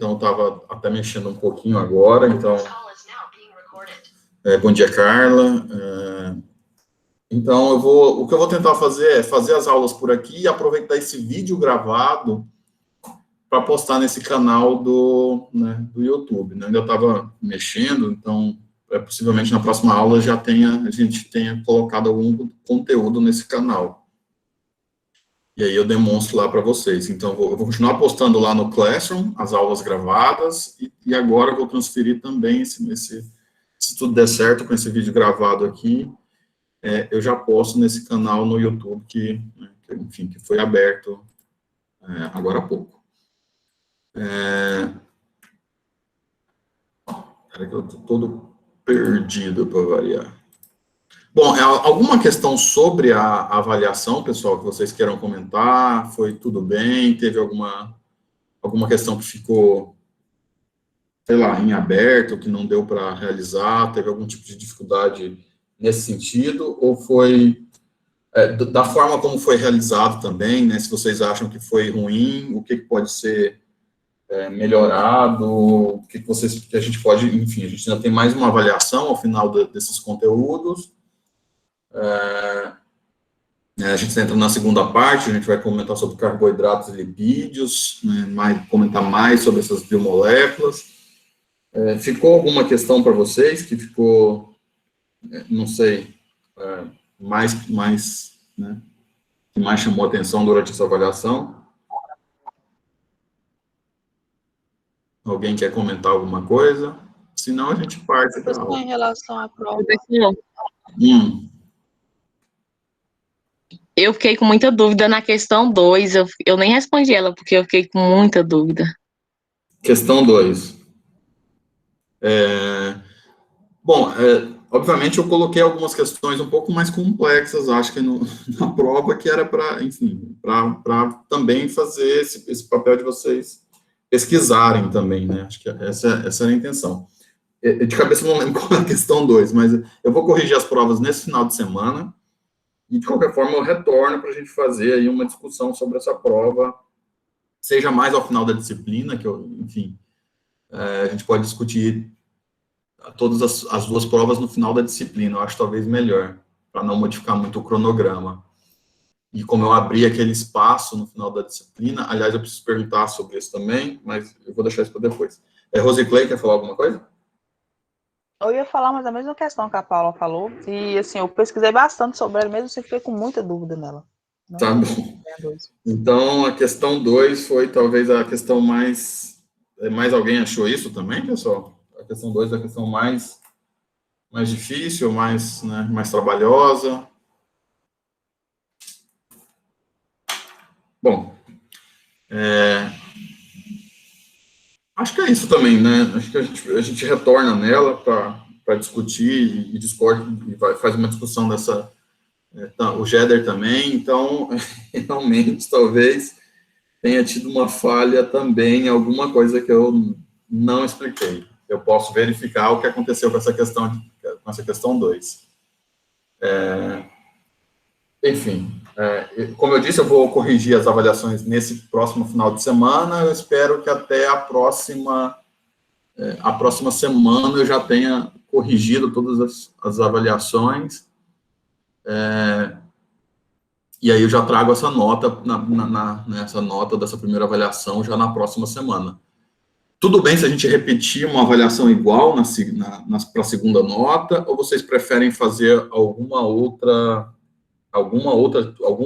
então estava até mexendo um pouquinho agora, então... bom dia, Carla. Então, o que eu vou tentar fazer é fazer as aulas por aqui e aproveitar esse vídeo gravado para postar nesse canal do YouTube, né? Eu estava mexendo, então, possivelmente na próxima aula a gente tenha colocado algum conteúdo nesse canal. E aí eu demonstro lá para vocês. Então, eu vou continuar postando lá no Classroom as aulas gravadas e agora eu vou transferir também, se tudo der certo com esse vídeo gravado aqui, eu já posto nesse canal no YouTube que foi aberto agora há pouco. Peraí que eu estou todo perdido para variar. Bom, alguma questão sobre a avaliação, pessoal, que vocês queiram comentar? Foi tudo bem? Teve alguma questão que ficou, sei lá, em aberto, que não deu para realizar? Teve algum tipo de dificuldade nesse sentido? Ou foi da forma como foi realizado também, né? Se vocês acham que foi ruim, o que pode ser melhorado, o que a gente pode, enfim, a gente ainda tem mais uma avaliação ao final desses conteúdos. A gente entra na segunda parte, a gente vai comentar sobre carboidratos e lipídios, né, comentar mais sobre essas biomoléculas. Ficou alguma questão para vocês que ficou, não sei, né, que mais chamou a atenção durante essa avaliação? Alguém quer comentar alguma coisa? Senão a gente parte para a aula. Em relação à prova. Eu fiquei com muita dúvida na questão 2, eu nem respondi ela, porque eu fiquei com muita dúvida. Questão 2. Bom, obviamente eu coloquei algumas questões um pouco mais complexas, acho que na prova, que era para, enfim, para também fazer esse papel de vocês pesquisarem também, né? Acho que essa era a intenção. De cabeça eu não lembro qual é a questão 2, mas eu vou corrigir as provas nesse final de semana, e de qualquer forma eu retorno para a gente fazer aí uma discussão sobre essa prova, seja mais ao final da disciplina, que enfim, a gente pode discutir todas as duas provas no final da disciplina, eu acho talvez melhor, para não modificar muito o cronograma. E como eu abri aquele espaço no final da disciplina, aliás, eu preciso perguntar sobre isso também, mas eu vou deixar isso para depois. Rosiclei, quer falar alguma coisa? Eu ia falar, mas a mesma questão que a Paula falou, e assim, eu pesquisei bastante sobre ela, mesmo assim, fiquei com muita dúvida nela. Tá bom. Então, a questão 2 foi talvez a questão mais... Mais alguém achou isso também, pessoal? A questão 2 é a questão mais difícil, mais trabalhosa. Bom, acho que é isso também, né? Acho que a gente retorna nela para discutir e discorda, e faz uma discussão dessa... o Jeder também, então, realmente, talvez tenha tido uma falha também, alguma coisa que eu não expliquei. Eu posso verificar o que aconteceu com essa questão 2. Enfim, como eu disse, eu vou corrigir as avaliações nesse próximo final de semana. Eu espero que até a próxima semana eu já tenha corrigido todas as avaliações. E aí eu já trago essa nota, essa nota dessa primeira avaliação já na próxima semana. Tudo bem se a gente repetir uma avaliação igual para a segunda nota, ou vocês preferem fazer algum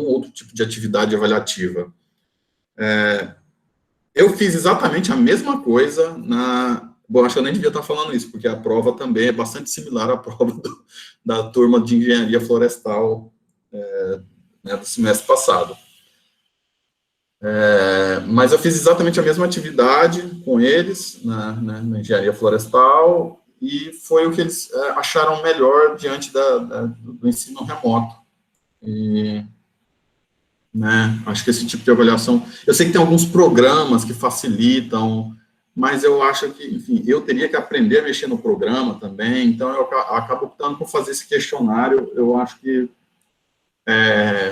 outro tipo de atividade avaliativa? Eu fiz exatamente a mesma coisa Bom, acho que eu nem devia estar falando isso, porque a prova também é bastante similar à prova da turma de engenharia florestal do semestre passado. Mas eu fiz exatamente a mesma atividade com eles, na engenharia florestal, e foi o que eles acharam melhor diante do ensino remoto. E, acho que esse tipo de avaliação... Eu sei que tem alguns programas que facilitam, mas eu acho que, enfim, eu teria que aprender a mexer no programa também, então eu acabo optando por fazer esse questionário. Eu acho que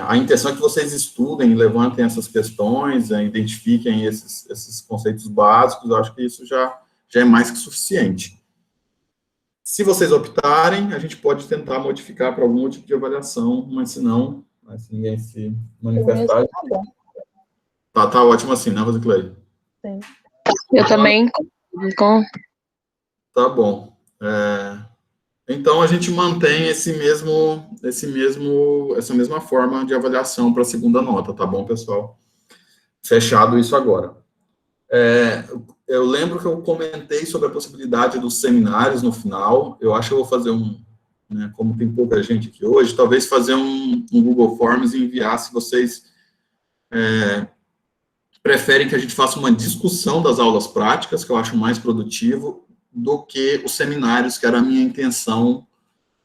A intenção é que vocês estudem, levantem essas questões, identifiquem esses conceitos básicos. Eu acho que isso já é mais que suficiente. Se vocês optarem, a gente pode tentar modificar para algum tipo de avaliação, mas se não, se ninguém se manifestar... Tá ótimo assim, né, Rosicléia? Sim. Eu também... Tá bom. Então, a gente mantém essa mesma forma de avaliação para a segunda nota, tá bom, pessoal? Fechado isso agora. Eu lembro que eu comentei sobre a possibilidade dos seminários no final. Eu acho que eu vou fazer como tem pouca gente aqui hoje, talvez fazer um Google Forms e enviar, se vocês preferem que a gente faça uma discussão das aulas práticas, que eu acho mais produtivo, do que os seminários, que era a minha intenção,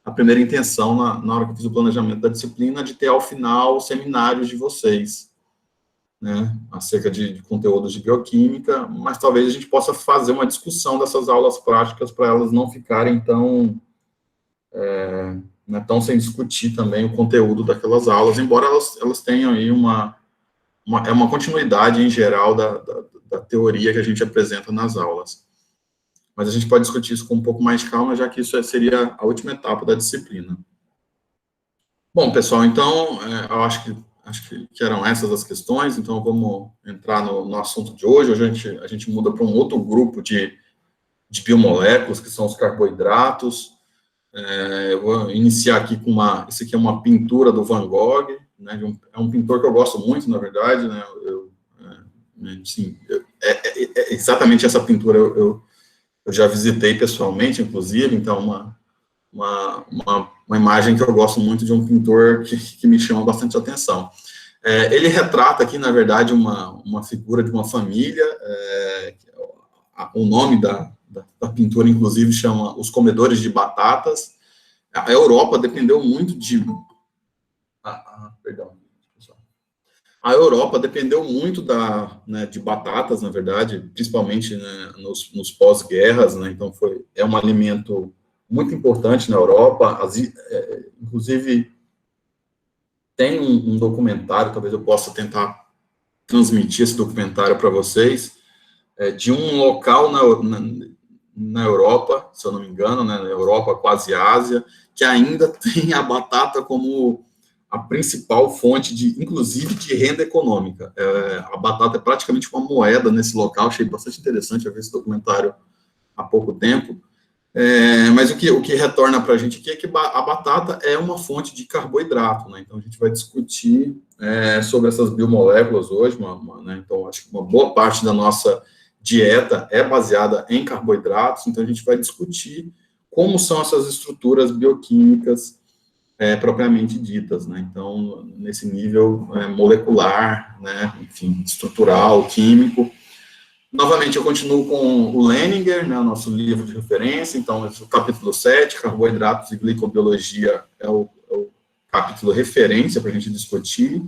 a primeira intenção, na hora que eu fiz o planejamento da disciplina, de ter, ao final, seminários de vocês, né, acerca de conteúdos de bioquímica, mas talvez a gente possa fazer uma discussão dessas aulas práticas para elas não ficarem tão sem discutir também o conteúdo daquelas aulas, embora elas tenham aí uma continuidade em geral da teoria que a gente apresenta nas aulas. Mas a gente pode discutir isso com um pouco mais de calma, já que isso seria a última etapa da disciplina. Bom, pessoal, então, eu acho que eram essas as questões, então vamos entrar no assunto de hoje. Hoje a gente muda para um outro grupo de biomoléculas, que são os carboidratos. Eu vou iniciar aqui com esse aqui é uma pintura do Van Gogh, né, é um pintor que eu gosto muito, na verdade, né, exatamente essa pintura eu já visitei pessoalmente, inclusive, então uma imagem que eu gosto muito de um pintor que me chama bastante atenção. Ele retrata aqui, na verdade, uma figura de uma família, o nome da pintura, inclusive, chama Os Comedores de Batatas. A Europa dependeu muito A Europa dependeu muito de batatas, na verdade, principalmente, né, nos pós-guerras, né, então é um alimento muito importante na Europa, inclusive tem um documentário, talvez eu possa tentar transmitir esse documentário para vocês, de um local na Europa, se eu não me engano, né, na Europa, quase Ásia, que ainda tem a batata como a principal fonte, inclusive, de renda econômica. A batata é praticamente uma moeda nesse local, achei bastante interessante, eu vi esse documentário há pouco tempo, mas o que retorna para a gente aqui é que a batata é uma fonte de carboidrato, né? Então a gente vai discutir sobre essas biomoléculas hoje, né? Então acho que uma boa parte da nossa dieta é baseada em carboidratos, então a gente vai discutir como são essas estruturas bioquímicas propriamente ditas, né? Então, nesse nível molecular, né? Enfim, estrutural, químico. Novamente, eu continuo com o Leninger, né? O nosso livro de referência, então, esse é o capítulo 7, carboidratos e glicobiologia, é o capítulo referência para a gente discutir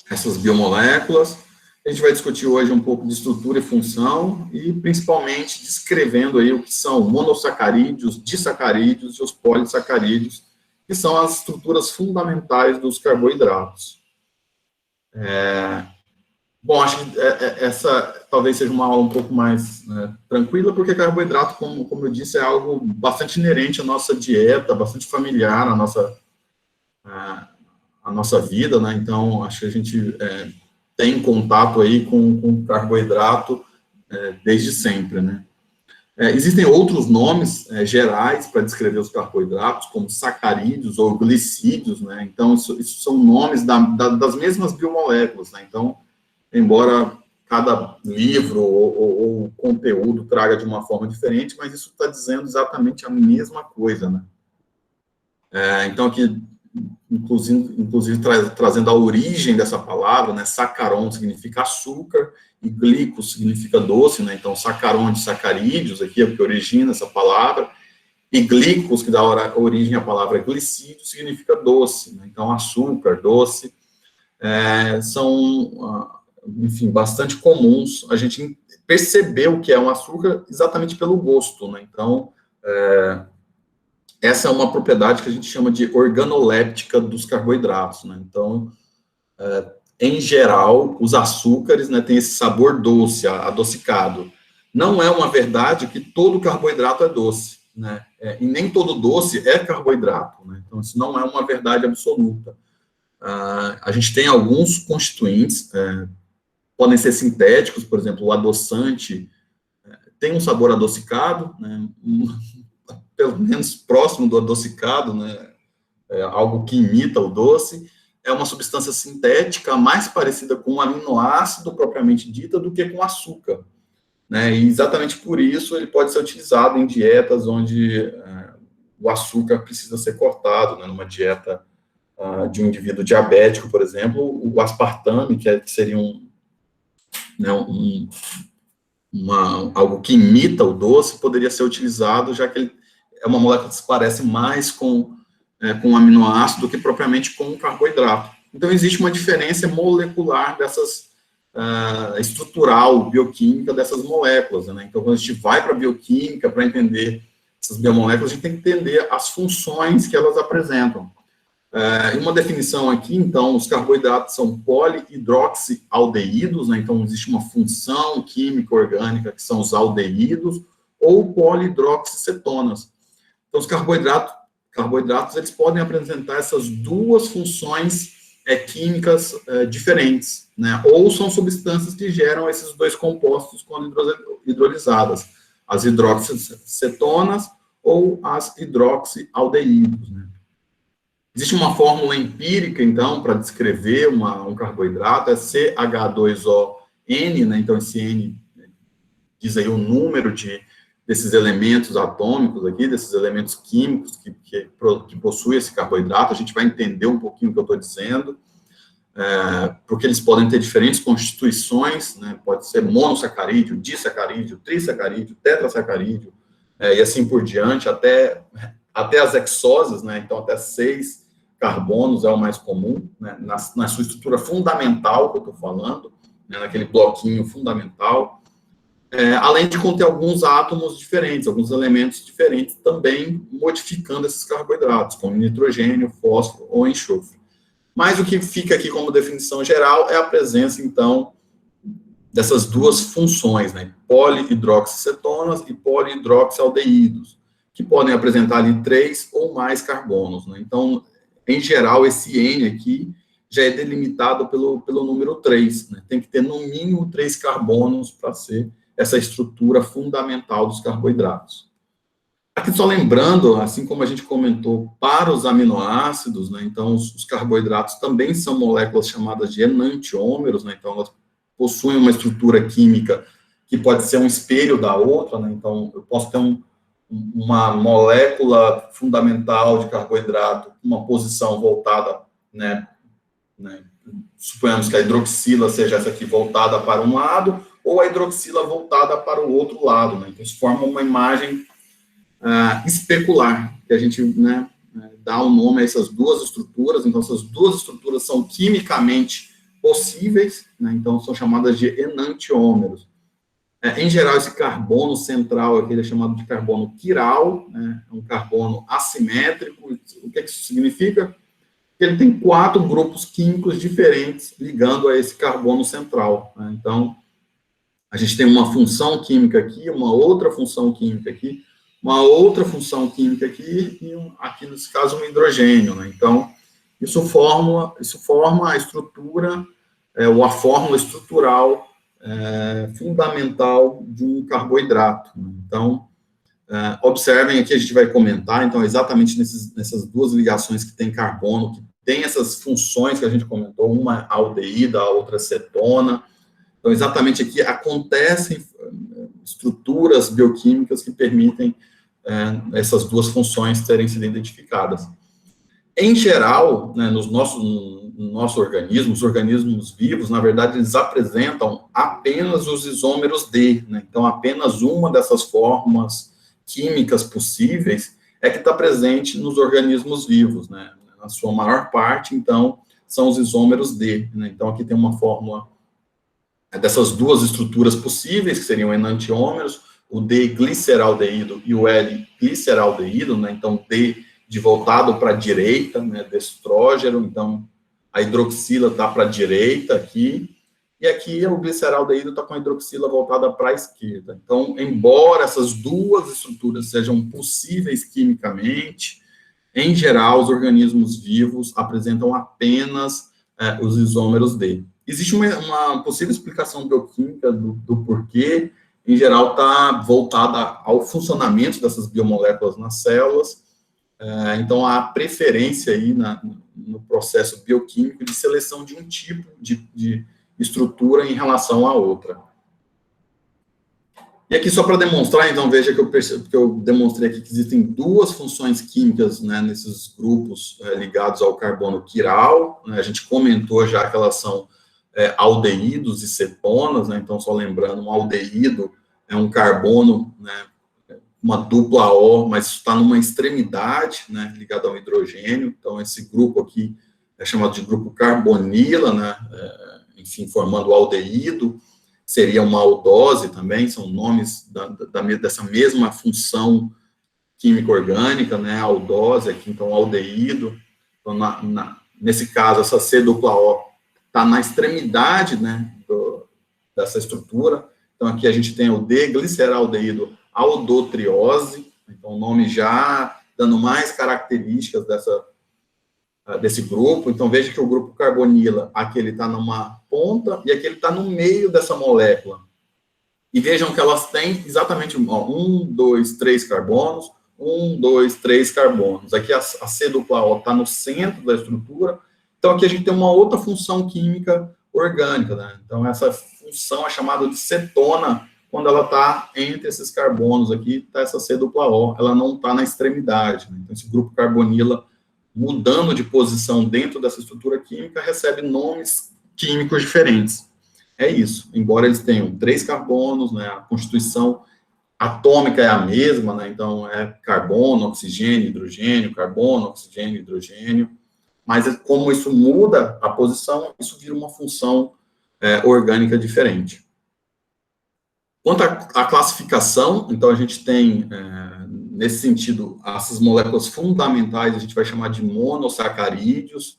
essas biomoléculas. A gente vai discutir hoje um pouco de estrutura e função, e principalmente descrevendo aí o que são monossacarídeos, disacarídeos e os polissacarídeos, que são as estruturas fundamentais dos carboidratos. Bom, acho que essa talvez seja uma aula um pouco mais tranquila, porque carboidrato, como eu disse, é algo bastante inerente à nossa dieta, bastante familiar à nossa vida, né? Então, acho que a gente tem contato aí com carboidrato desde sempre, né? Existem outros nomes gerais para descrever os carboidratos, como sacarídeos ou glicídios, né? Então, isso são nomes das mesmas biomoléculas, né? Então, embora cada livro ou conteúdo traga de uma forma diferente, mas isso está dizendo exatamente a mesma coisa, né? Então, aqui, inclusive trazendo a origem dessa palavra, né? Sacaron significa açúcar, e glicos significa doce, né? Então, sacaron de sacarídeos, aqui é o que origina essa palavra, e glicos, que dá origem à palavra glicídio, significa doce, né? Então, açúcar, doce, são, enfim, bastante comuns. A gente perceber o que é um açúcar exatamente pelo gosto, né? Então, essa é uma propriedade que a gente chama de organoléptica dos carboidratos, né? Então, em geral, os açúcares, né, têm esse sabor doce, adocicado. Não é uma verdade que todo carboidrato é doce, né? E nem todo doce é carboidrato, né? Então, isso não é uma verdade absoluta. A gente tem alguns constituintes, podem ser sintéticos, por exemplo, o adoçante tem um sabor adocicado, né? Pelo menos próximo do adocicado, né? Algo que imita o doce. É uma substância sintética mais parecida com um aminoácido propriamente dita do que com açúcar, né? E exatamente por isso ele pode ser utilizado em dietas onde o açúcar precisa ser cortado, né? Numa dieta de um indivíduo diabético, por exemplo, o aspartame, que seria algo que imita o doce, poderia ser utilizado, já que ele é uma molécula que se parece mais com um aminoácido do que propriamente com um carboidrato. Então, existe uma diferença molecular estrutural, bioquímica dessas moléculas, né? Então, quando a gente vai para a bioquímica, para entender essas biomoléculas, a gente tem que entender as funções que elas apresentam. Uma definição aqui, então, os carboidratos são polihidroxialdeídos, né? Então, existe uma função química orgânica que são os aldeídos, ou polihidroxicetonas. Então, os carboidratos, eles podem apresentar essas duas funções químicas diferentes, né? Ou são substâncias que geram esses dois compostos quando hidrolizadas, as hidroxicetonas ou as hidroxialdeídos, né? Existe uma fórmula empírica, então, para descrever um carboidrato, é CH2ON, né? Então, esse N diz aí o número desses elementos atômicos aqui, desses elementos químicos que possuem esse carboidrato. A gente vai entender um pouquinho o que eu estou dizendo, porque eles podem ter diferentes constituições, né? Pode ser monossacarídeo, disacarídeo, trissacarídeo, tetrasacarídeo, e assim por diante, até as hexoses, né? Então, até 6 carbonos é o mais comum, né? Na sua estrutura fundamental, que eu estou falando, né? Naquele bloquinho fundamental, além de conter alguns átomos diferentes, alguns elementos diferentes, também modificando esses carboidratos, como nitrogênio, fósforo ou enxofre. Mas o que fica aqui como definição geral é a presença, então, dessas duas funções, né? Polihidroxicetonas e polihidroxialdeídos, que podem apresentar ali 3 ou mais carbonos, né? Então, em geral, esse N aqui já é delimitado pelo número 3, né? Tem que ter, no mínimo, 3 carbonos para ser essa estrutura fundamental dos carboidratos. Aqui só lembrando, assim como a gente comentou, para os aminoácidos, né, então os carboidratos também são moléculas chamadas de enantiômeros, né, então elas possuem uma estrutura química que pode ser um espelho da outra, né, então eu posso ter uma molécula fundamental de carboidrato com uma posição voltada, né, suponhamos que a hidroxila seja essa aqui voltada para um lado, ou a hidroxila voltada para o outro lado, né? Então, isso forma uma imagem especular, que a gente, né, dá o nome a essas duas estruturas. Então, essas duas estruturas são quimicamente possíveis, né? Então, são chamadas de enantiômeros. Em geral, esse carbono central aqui é chamado de carbono quiral, né? É um carbono assimétrico. O que isso significa? Que ele tem 4 grupos químicos diferentes ligando a esse carbono central, né? Então, a gente tem uma função química aqui, uma outra função química aqui, uma outra função química aqui, e aqui, nesse caso, um hidrogênio, né? Então, isso forma a estrutura, ou a fórmula estrutural fundamental de um carboidrato, né? Então, observem aqui, a gente vai comentar, então, exatamente nessas duas ligações que tem carbono, que tem essas funções que a gente comentou, uma aldeída, a outra cetona. Então, exatamente aqui acontecem estruturas bioquímicas que permitem essas duas funções terem sido identificadas. Em geral, né, no nosso organismo, os organismos vivos, na verdade, eles apresentam apenas os isômeros D, né? Então, apenas uma dessas formas químicas possíveis é que está presente nos organismos vivos, né? Na sua maior parte, então, são os isômeros D, né? Então, aqui tem uma fórmula dessas duas estruturas possíveis, que seriam enantiômeros, o D-gliceraldeído e o L-gliceraldeído, né? Então, D de voltado para a direita, né? Destrógeno, então, a hidroxila está para a direita aqui, e aqui o gliceraldeído está com a hidroxila voltada para a esquerda. Então, embora essas duas estruturas sejam possíveis quimicamente, em geral, os organismos vivos apresentam apenas os isômeros D. Existe uma possível explicação bioquímica do porquê, em geral, está voltada ao funcionamento dessas biomoléculas nas células. Então, há preferência aí no processo bioquímico de seleção de um tipo de estrutura em relação à outra. E aqui, só para demonstrar, então, veja que eu demonstrei aqui que existem duas funções químicas, né, nesses grupos ligados ao carbono quiral, né, a gente comentou já que elas são aldeídos e cetonas, né, então, só lembrando, um aldeído é um carbono, né, uma dupla O, mas está numa extremidade, né, ligado ao hidrogênio, então, esse grupo aqui é chamado de grupo carbonila, né, enfim, formando o aldeído. Seria uma aldose também, são nomes dessa mesma função química orgânica, né, aldose aqui, então aldeído, então nesse caso essa C-dupla-O está na extremidade, né, dessa estrutura, então aqui a gente tem o D-gliceraldeído aldotriose, então o nome já dando mais características desse grupo. Então, veja que o grupo carbonila, aqui ele está numa ponta, e aqui ele está no meio dessa molécula. E vejam que elas têm exatamente 1, 2, 3 carbonos, 1, 2, 3 carbonos. Aqui a C-dupla-O está no centro da estrutura, então aqui a gente tem uma outra função química orgânica, né? Então, essa função é chamada de cetona, quando ela está entre esses carbonos aqui, está essa C-dupla-O, ela não está na extremidade, né? Então, esse grupo carbonila, mudando de posição dentro dessa estrutura química, recebe nomes químicos diferentes. É isso. Embora eles tenham 3 carbonos, né, a constituição atômica é a mesma, né, então é carbono, oxigênio, hidrogênio, carbono, oxigênio, hidrogênio, mas como isso muda a posição, isso vira uma função orgânica diferente. Quanto à classificação, então a gente tem, nesse sentido, essas moléculas fundamentais, a gente vai chamar de monossacarídeos,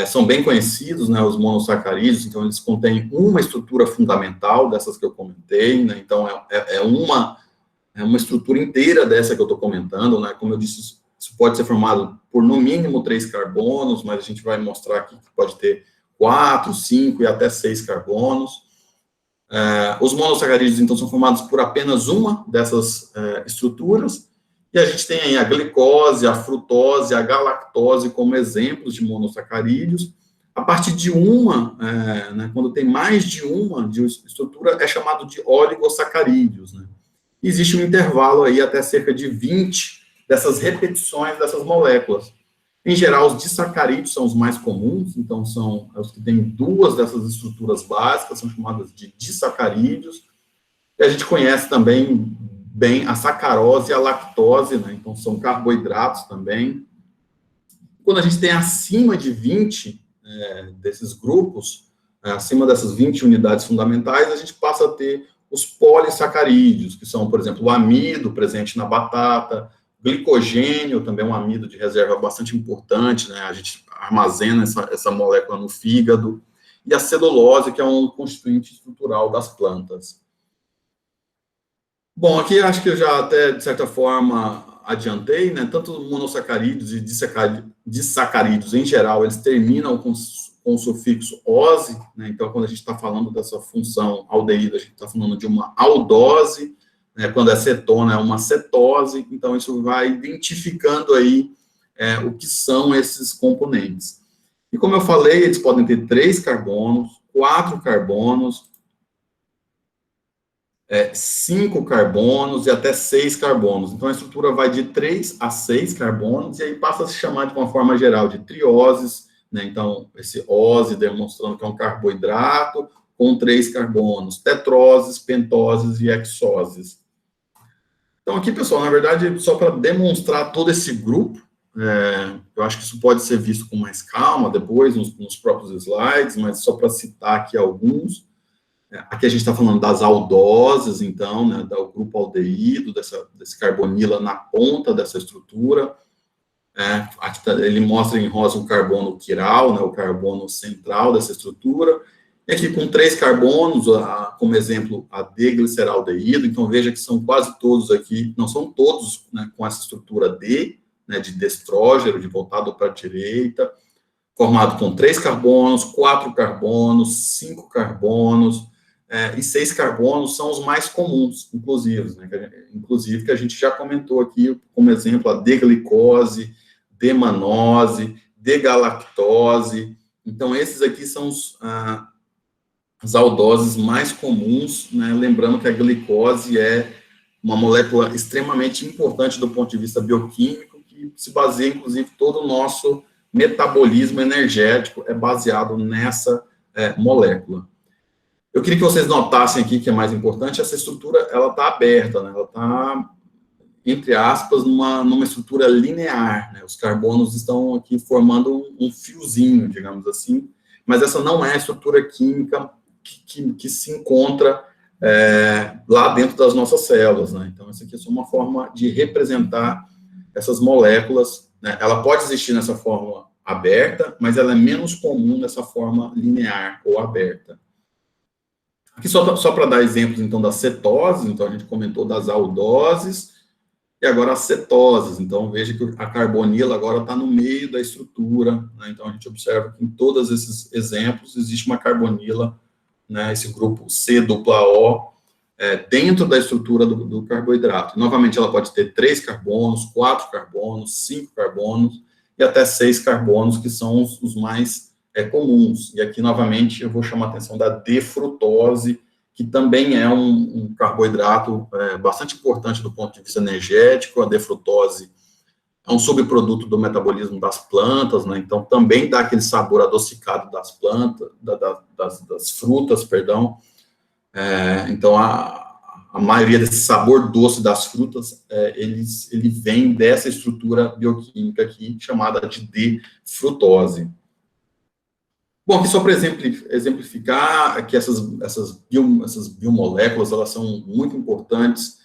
são bem conhecidos, né, os monossacarídeos, então eles contêm uma estrutura fundamental dessas que eu comentei, né, então é uma estrutura inteira dessa que eu estou comentando, né, como eu disse, isso pode ser formado por no mínimo 3 carbonos, mas a gente vai mostrar aqui que pode ter 4, 5 e até 6 carbonos. Os monossacarídeos, então, são formados por apenas uma dessas estruturas, e a gente tem aí a glicose, a frutose, a galactose como exemplos de monossacarídeos. A partir de né, quando tem mais de uma de estrutura, é chamado de oligossacarídeos, né? Existe um intervalo aí até cerca de 20 dessas repetições dessas moléculas. Em geral, os disacarídeos são os mais comuns, então são os que têm 2 dessas estruturas básicas, são chamadas de disacarídeos. E a gente conhece também bem a sacarose e a lactose, né? Então são carboidratos também. Quando a gente tem acima de 20 desses grupos, acima dessas 20 unidades fundamentais, a gente passa a ter os polissacarídeos, que são, por exemplo, o amido presente na batata, glicogênio, também é um amido de reserva bastante importante, né? A gente armazena essa molécula no fígado, e a celulose, que é um constituinte estrutural das plantas. Bom, aqui acho que eu já até, de certa forma, adiantei, né? Tanto monossacarídeos e disacarídeos, em geral, eles terminam com o sufixo -ose, né? Então, quando a gente está falando dessa função aldeído, a gente está falando de uma aldose, quando é cetona, é uma cetose, então isso vai identificando aí o que são esses componentes. E como eu falei, eles podem ter 3 carbonos, 4 carbonos, 5 carbonos e até 6 carbonos. Então a estrutura vai de 3 a 6 carbonos, e aí passa a se chamar de uma forma geral de trioses, né? Então esse ose demonstrando que é um carboidrato com 3 carbonos, tetroses, pentoses e hexoses. Então, aqui, pessoal, na verdade, só para demonstrar todo esse grupo, eu acho que isso pode ser visto com mais calma depois, nos próprios slides, mas só para citar aqui alguns. Aqui a gente está falando das aldoses, então, né, do grupo aldeído, desse carbonila na ponta dessa estrutura. Aqui ele mostra em rosa o carbono quiral, né, o carbono central dessa estrutura. E aqui com 3 carbonos, como exemplo, a D-gliceraldeído. Então, veja que são quase todos aqui, não são todos, né, com essa estrutura D, né, de destrógeno, de voltado para a direita, formado com 3 carbonos, 4 carbonos, 5 carbonos, e 6 carbonos são os mais comuns, inclusive, que a gente já comentou aqui, como exemplo, a D-glicose, D-manose, D-galactose. Então, esses aqui são as aldoses mais comuns, né? Lembrando que a glicose é uma molécula extremamente importante do ponto de vista bioquímico, que se baseia, inclusive, todo o nosso metabolismo energético é baseado nessa molécula. Eu queria que vocês notassem aqui, que é mais importante, essa estrutura, ela está aberta, né? Ela está, entre aspas, numa estrutura linear, né? Os carbonos estão aqui formando um fiozinho, digamos assim, mas essa não é a estrutura química que se encontra lá dentro das nossas células, né? Então, essa aqui é só uma forma de representar essas moléculas, né? Ela pode existir nessa forma aberta, mas ela é menos comum nessa forma linear ou aberta. Aqui só para dar exemplos, então, das cetoses, então a gente comentou das aldoses, e agora as cetoses. Então, veja que a carbonila agora está no meio da estrutura, né? Então, a gente observa que em todos esses exemplos existe uma carbonila, né, esse grupo C-O, dentro da estrutura do carboidrato. Novamente, ela pode ter 3 carbonos, 4 carbonos, 5 carbonos, e até 6 carbonos, que são os mais comuns. E aqui, novamente, eu vou chamar a atenção da D-frutose, que também é um carboidrato bastante importante do ponto de vista energético. A D-frutose é um subproduto do metabolismo das plantas, né? Então também dá aquele sabor adocicado das plantas, das frutas, perdão. Então a maioria desse sabor doce das frutas, ele vem dessa estrutura bioquímica aqui, chamada de D-frutose. Bom, aqui só para exemplificar que essas biomoléculas, elas são muito importantes,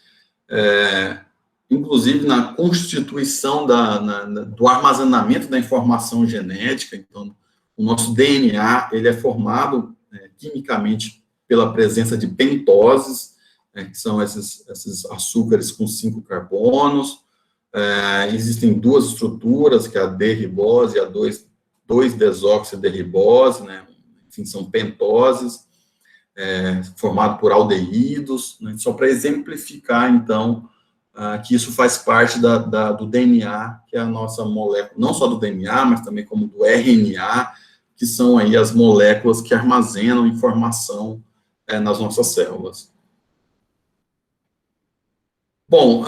inclusive na constituição do armazenamento da informação genética. Então, o nosso DNA, ele é formado quimicamente pela presença de pentoses, que são esses açúcares com 5 carbonos. Existem 2 estruturas, que é a D-ribose e a 2-desoxiderribose, né? Enfim, são pentoses, formado por aldeídos, né? Só para exemplificar, então, que isso faz parte do DNA, que é a nossa molécula, não só do DNA, mas também como do RNA, que são aí as moléculas que armazenam informação nas nossas células. Bom,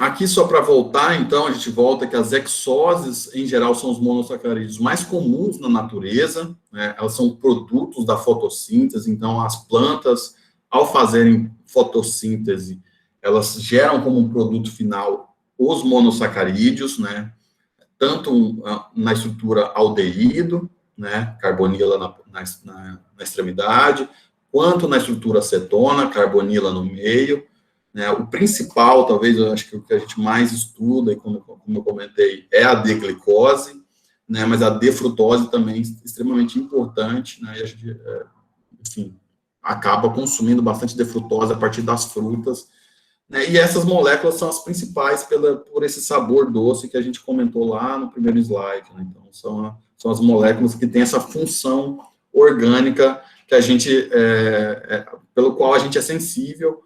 aqui só para voltar, então, a gente volta que as hexoses, em geral, são os monossacarídeos mais comuns na natureza, né? Elas são produtos da fotossíntese. Então, as plantas, ao fazerem fotossíntese, elas geram como um produto final os monossacarídeos, né? Tanto na estrutura aldeído, né? Carbonila na extremidade, quanto na estrutura cetona, carbonila no meio. O principal, talvez, eu acho que o que a gente mais estuda, e como eu comentei, é a D-glicose, né, mas a D-frutose também é extremamente importante, né, e a gente, enfim, acaba consumindo bastante D-frutose a partir das frutas, né, e essas moléculas são as principais por esse sabor doce que a gente comentou lá no primeiro slide, né, então são as moléculas que têm essa função orgânica que a gente, pelo qual a gente é sensível,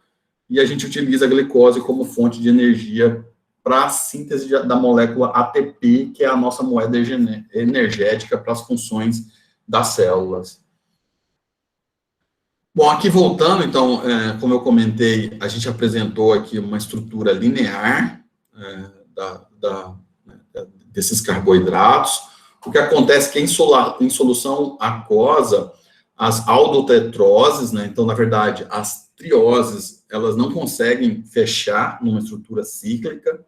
e a gente utiliza a glicose como fonte de energia para a síntese da molécula ATP, que é a nossa moeda energética para as funções das células. Bom, aqui voltando, então, como eu comentei, a gente apresentou aqui uma estrutura linear desses carboidratos. O que acontece é que em solução aquosa, as aldotetroses, né, então, na verdade, as trioses, elas não conseguem fechar numa estrutura cíclica,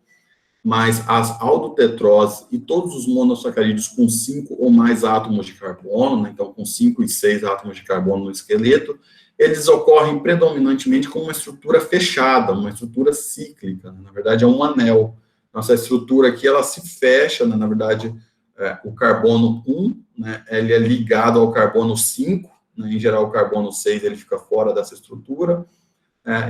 mas as aldotetroses e todos os monossacarídeos com 5 ou mais átomos de carbono, né, então com 5 e 6 átomos de carbono no esqueleto, eles ocorrem predominantemente com uma estrutura fechada, uma estrutura cíclica, né, na verdade é um anel. Nossa estrutura aqui, ela se fecha, né, na verdade, o carbono 1, né, ele é ligado ao carbono 5, né, em geral o carbono 6 ele fica fora dessa estrutura,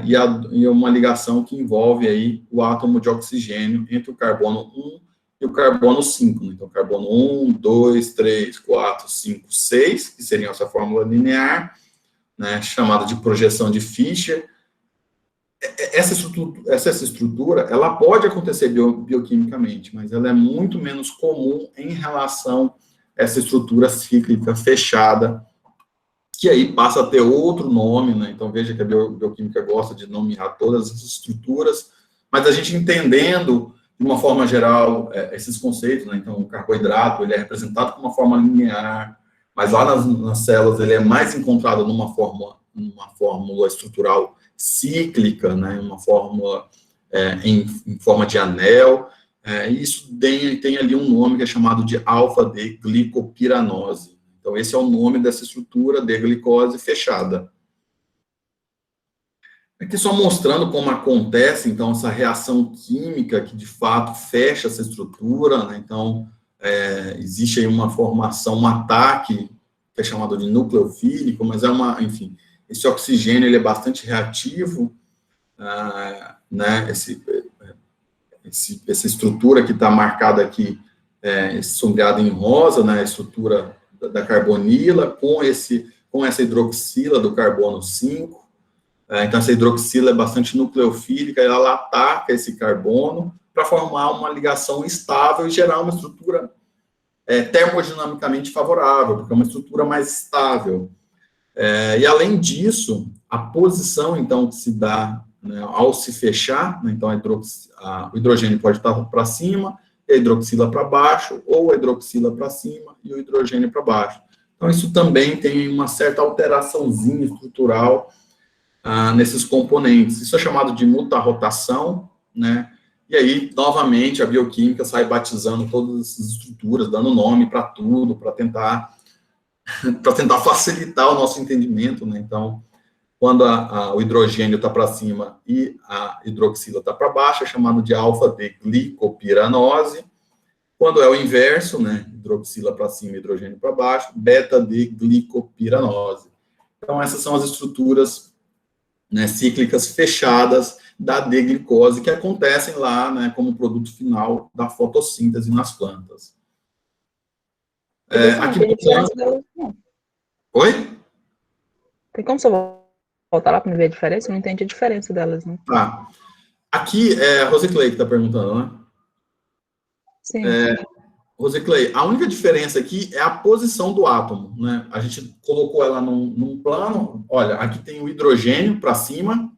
e uma ligação que envolve aí o átomo de oxigênio entre o carbono 1 e o carbono 5. Né? Então, carbono 1, 2, 3, 4, 5, 6, que seria essa fórmula linear, né, chamada de projeção de Fischer. Essa estrutura, ela pode acontecer bioquimicamente, mas ela é muito menos comum em relação a essa estrutura cíclica fechada, que aí passa a ter outro nome, né? Então, veja que a bioquímica gosta de nomear todas as estruturas, mas a gente entendendo, de uma forma geral, esses conceitos, né? Então, o carboidrato, ele é representado com uma forma linear, mas lá nas células ele é mais encontrado numa fórmula estrutural cíclica, né? Uma fórmula em forma de anel, e isso tem ali um nome que é chamado de alfa-D-glicopiranose. Então, esse é o nome dessa estrutura de glicose fechada. Aqui só mostrando como acontece, então, essa reação química que, de fato, fecha essa estrutura, né? Então, existe aí uma formação, um ataque, que é chamado de nucleofílico, mas enfim, esse oxigênio, ele é bastante reativo, né? Essa estrutura que está marcada aqui, sombreada em rosa, né? A estrutura da carbonila, com essa hidroxila do carbono 5, então essa hidroxila é bastante nucleofílica, ela ataca esse carbono para formar uma ligação estável e gerar uma estrutura termodinamicamente favorável, porque é uma estrutura mais estável. E além disso, a posição, então, que se dá, né, ao se fechar, né, então o hidrogênio pode estar para cima, a hidroxila para baixo, ou a hidroxila para cima e o hidrogênio para baixo. Então, isso também tem uma certa alteraçãozinha estrutural nesses componentes. Isso é chamado de mutarrotação, né? E aí, novamente, a bioquímica sai batizando todas essas estruturas, dando nome para tudo, para tentar facilitar o nosso entendimento, né? Então, quando o hidrogênio está para cima e a hidroxila está para baixo, é chamado de alfa-D-glicopiranose. Quando é o inverso, né, hidroxila para cima e hidrogênio para baixo, beta-D-glicopiranose. Então, essas são as estruturas, né, cíclicas fechadas da D-glicose, que acontecem lá, né, como produto final da fotossíntese nas plantas. Aqui Oi? Tem como você voltar lá para me ver a diferença? Eu não entendi a diferença delas, né? Aqui é a Rosiclei que está perguntando, né? Sim. Rosiclei, a única diferença aqui é a posição do átomo, né? A gente colocou ela num plano, olha, aqui tem o hidrogênio para cima,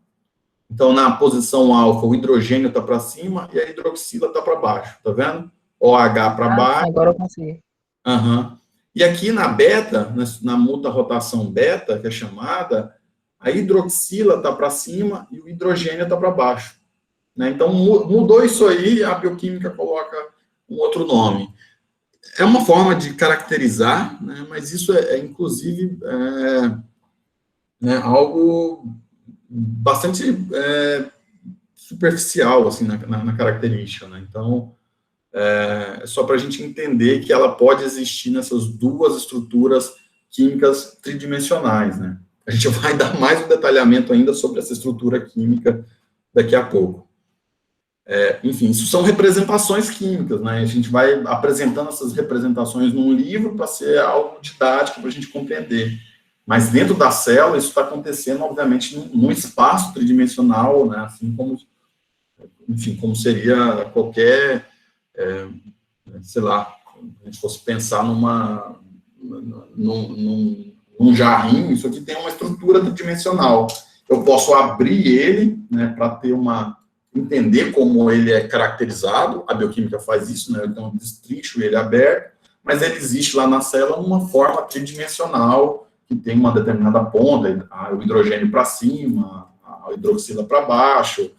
então na posição alfa o hidrogênio está para cima e a hidroxila está para baixo, tá vendo? OH para baixo. Agora eu consegui. E aqui na beta, na mutarrotação beta, que é chamada, a hidroxila está para cima e o hidrogênio está para baixo, né? Então mudou isso aí, a bioquímica coloca um outro nome. É uma forma de caracterizar, né, mas isso inclusive, né, algo bastante superficial, assim, na característica, né? Então, é só para a gente entender que ela pode existir nessas duas estruturas químicas tridimensionais, né? A gente vai dar mais um detalhamento ainda sobre essa estrutura química daqui a pouco. Enfim, isso são representações químicas, né? A gente vai apresentando essas representações num livro para ser algo didático para a gente compreender. Mas dentro da célula, isso está acontecendo, obviamente, num espaço tridimensional, né? Assim como, enfim, como seria qualquer, sei lá, a gente fosse pensar num jarrinho, isso aqui tem uma estrutura tridimensional. Eu posso abrir ele, né, para ter entender como ele é caracterizado, a bioquímica faz isso, né, então eu destrincho ele aberto, mas ele existe lá na célula numa forma tridimensional, que tem uma determinada ponta, o hidrogênio para cima, a hidroxila para baixo,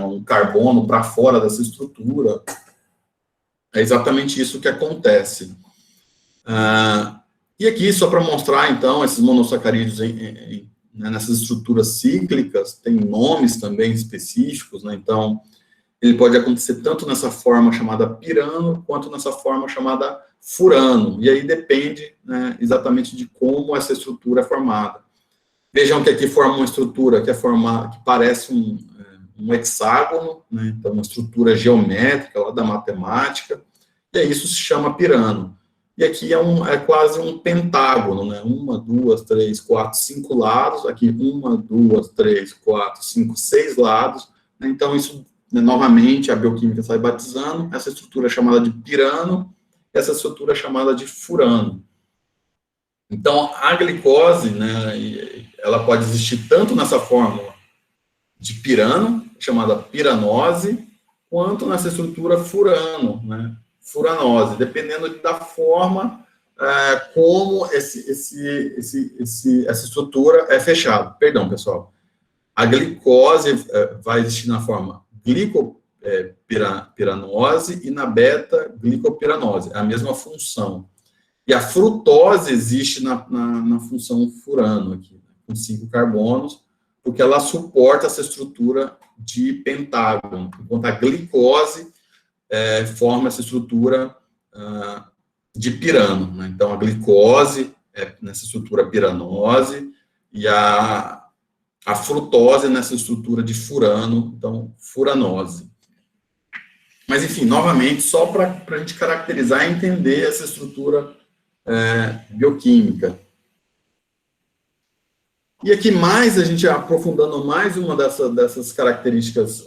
um carbono para fora dessa estrutura. É exatamente isso que acontece. E aqui, só para mostrar, então, esses monossacarídeos nessas estruturas cíclicas, tem nomes também específicos, né? Então, ele pode acontecer tanto nessa forma chamada pirano, quanto nessa forma chamada furano, e aí depende, né, exatamente de como essa estrutura é formada. Vejam que aqui forma uma estrutura que parece um hexágono, né? Então, uma estrutura geométrica lá da matemática, e aí isso se chama pirano. E aqui é quase um pentágono, né? 1, 2, 3, 4, 5 lados, aqui 1, 2, 3, 4, 5, 6 lados, né? Então isso, né, novamente, a bioquímica sai batizando, essa estrutura é chamada de pirano, essa estrutura é chamada de furano. Então, a glicose, né, ela pode existir tanto nessa fórmula de pirano, chamada piranose, quanto nessa estrutura furano, né, furanose, dependendo da forma como essa estrutura é fechada. Perdão, pessoal. A glicose vai existir na forma glicopiranose e na beta-glicopiranose, é a mesma função. E a frutose existe na função furano, aqui, com 5 carbonos, porque ela suporta essa estrutura de pentágono, enquanto a glicose forma essa estrutura de pirano, né? Então, a glicose é nessa estrutura piranose e a frutose é nessa estrutura de furano, então, furanose. Mas, enfim, novamente, só para a gente caracterizar e entender essa estrutura bioquímica. E aqui mais, a gente aprofundando mais uma dessas características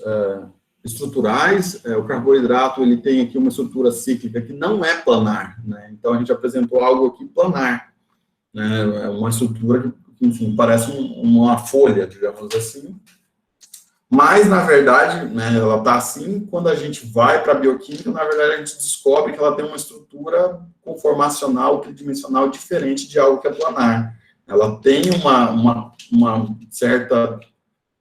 estruturais, o carboidrato, ele tem aqui uma estrutura cíclica que não é planar, né? Então, a gente apresentou algo aqui planar, né? É uma estrutura que, enfim, parece uma folha, digamos assim, mas, na verdade, né, ela está assim, quando a gente vai para a bioquímica, na verdade, a gente descobre que ela tem uma estrutura conformacional, tridimensional, diferente de algo que é planar. Ela tem uma certa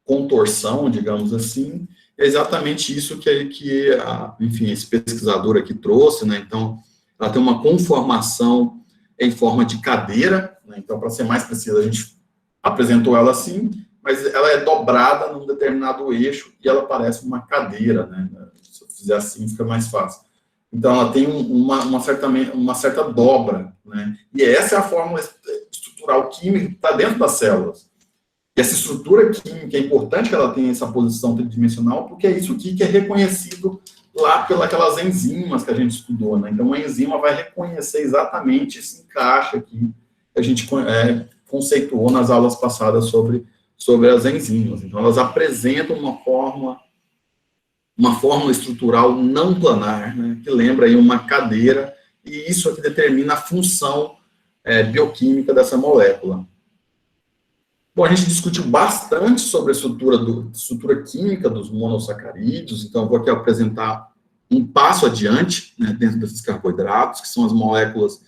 contorção, digamos assim, é exatamente isso enfim, esse pesquisador aqui trouxe, né? Então, ela tem uma conformação em forma de cadeira, né? Então, para ser mais preciso, a gente apresentou ela assim, mas ela é dobrada num determinado eixo e ela parece uma cadeira, né? Se eu fizer assim, fica mais fácil. Então, ela tem uma certa dobra, né? E essa é a fórmula estrutural química que está dentro das células. E essa estrutura química é importante que ela tenha essa posição tridimensional, porque é isso aqui que é reconhecido lá pelas enzimas que a gente estudou, né? Então, a enzima vai reconhecer exatamente esse encaixe aqui que a gente conceituou nas aulas passadas sobre as enzimas. Então, elas apresentam uma fórmula estrutural não planar, né, que lembra aí uma cadeira, e isso aqui determina a função bioquímica dessa molécula. Bom, a gente discutiu bastante sobre a estrutura química dos monossacarídeos, então eu vou aqui apresentar um passo adiante, né, dentro desses carboidratos, que são as moléculas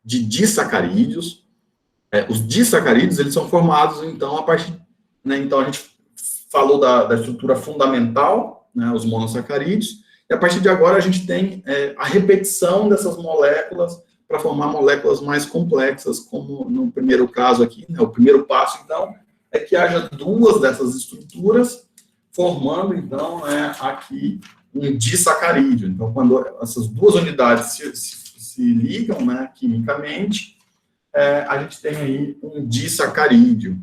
de disacarídeos. Os disacarídeos, eles são formados, então, a partir, né, então a gente falou da estrutura fundamental, né, os monossacarídeos, e a partir de agora a gente tem a repetição dessas moléculas para formar moléculas mais complexas, como no primeiro caso aqui, né, o primeiro passo, então, é que haja duas dessas estruturas, formando, então, aqui um disacarídeo. Então, quando essas duas unidades se ligam, né, quimicamente, a gente tem aí um disacarídeo.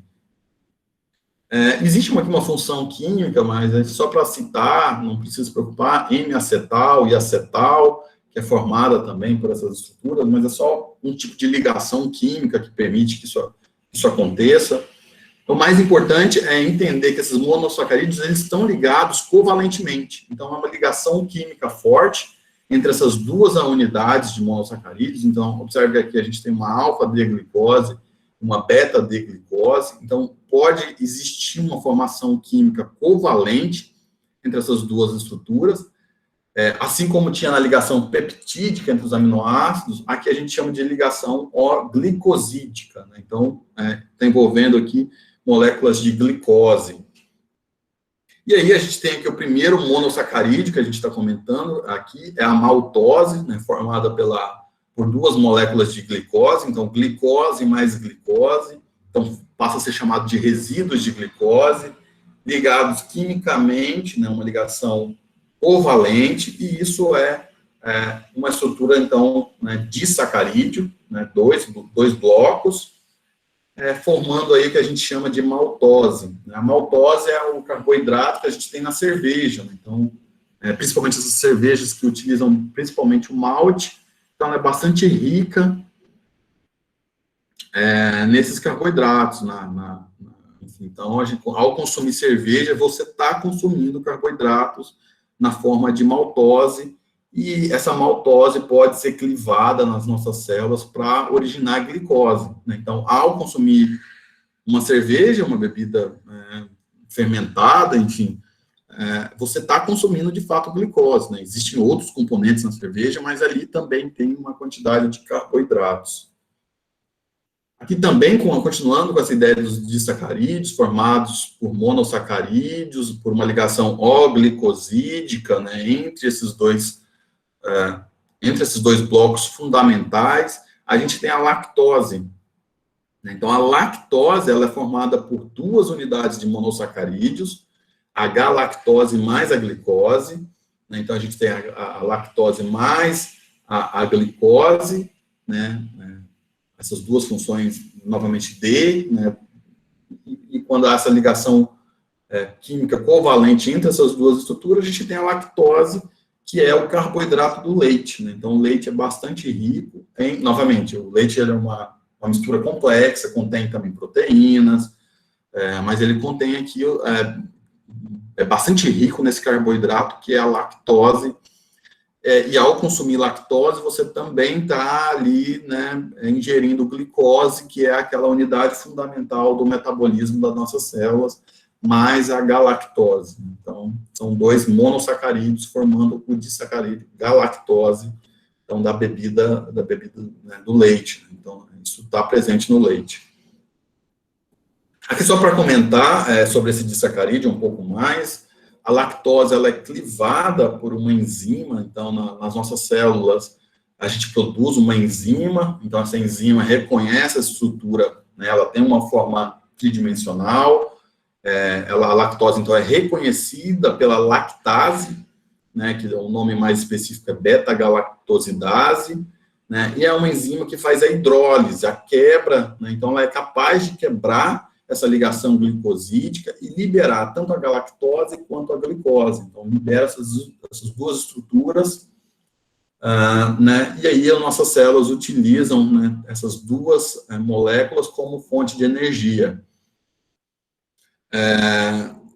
Existe aqui uma função química, mas só para citar, não precisa se preocupar, M-acetal e acetal, que é formada também por essas estruturas, mas é só um tipo de ligação química que permite que isso aconteça. O mais importante é entender que esses monossacarídeos, eles estão ligados covalentemente. Então, é uma ligação química forte entre essas duas unidades de monossacarídeos. Então, observe que aqui a gente tem uma alfa-D-glicose, uma beta-D-glicose. Então, pode existir uma formação química covalente entre essas duas estruturas. Assim como tinha na ligação peptídica entre os aminoácidos, aqui a gente chama de ligação glicosídica, né? Então, está envolvendo aqui moléculas de glicose. E aí a gente tem aqui o primeiro monossacarídeo que a gente está comentando aqui, é a maltose, né, formada por duas moléculas de glicose, então glicose mais glicose, então passa a ser chamado de resíduos de glicose, ligados quimicamente, né, uma ligação covalente, e isso é uma estrutura, então, né, disacarídeo, né, dois blocos, formando aí o que a gente chama de maltose. A maltose é o carboidrato que a gente tem na cerveja, né? Então, principalmente essas cervejas que utilizam principalmente o malte, então ela é bastante rica nesses carboidratos. Enfim, então, ao consumir cerveja, você está consumindo carboidratos na forma de maltose, e essa maltose pode ser clivada nas nossas células para originar glicose, né? Então, ao consumir uma cerveja, uma bebida fermentada, enfim, você está consumindo, de fato, glicose, né? Existem outros componentes na cerveja, mas ali também tem uma quantidade de carboidratos. Aqui também, continuando com essa ideia dos disacarídeos, formados por monossacarídeos, por uma ligação O-glicosídica, né, entre esses dois blocos fundamentais, a gente tem a lactose. Então, a lactose, ela é formada por duas unidades de monossacarídeos, a galactose mais a glicose, né? Então, a gente tem a lactose mais a glicose, né? Essas duas funções, novamente, D, né? E quando há essa ligação química covalente entre essas duas estruturas, a gente tem a lactose, que é o carboidrato do leite, né? Então, o leite é bastante rico novamente, o leite é uma mistura complexa, contém também proteínas, mas ele contém aqui, bastante rico nesse carboidrato, que é a lactose, e ao consumir lactose, você também está ali, né, ingerindo glicose, que é aquela unidade fundamental do metabolismo das nossas células, mais a galactose. Então, são dois monossacarídeos formando o disacarídeo galactose, então, da bebida né, do leite. Então, isso está presente no leite. Aqui, só para comentar sobre esse disacarídeo um pouco mais, a lactose, ela é clivada por uma enzima, então, nas nossas células, a gente produz uma enzima, então, essa enzima reconhece a estrutura, né, ela tem uma forma tridimensional, a lactose, então, é reconhecida pela lactase, né, que o nome mais específico é beta-galactosidase, né, e é uma enzima que faz a hidrólise, a quebra, né, então ela é capaz de quebrar essa ligação glicosídica e liberar tanto a galactose quanto a glicose. Então, libera essas duas estruturas, né, e aí as nossas células utilizam, né, essas duas moléculas como fonte de energia.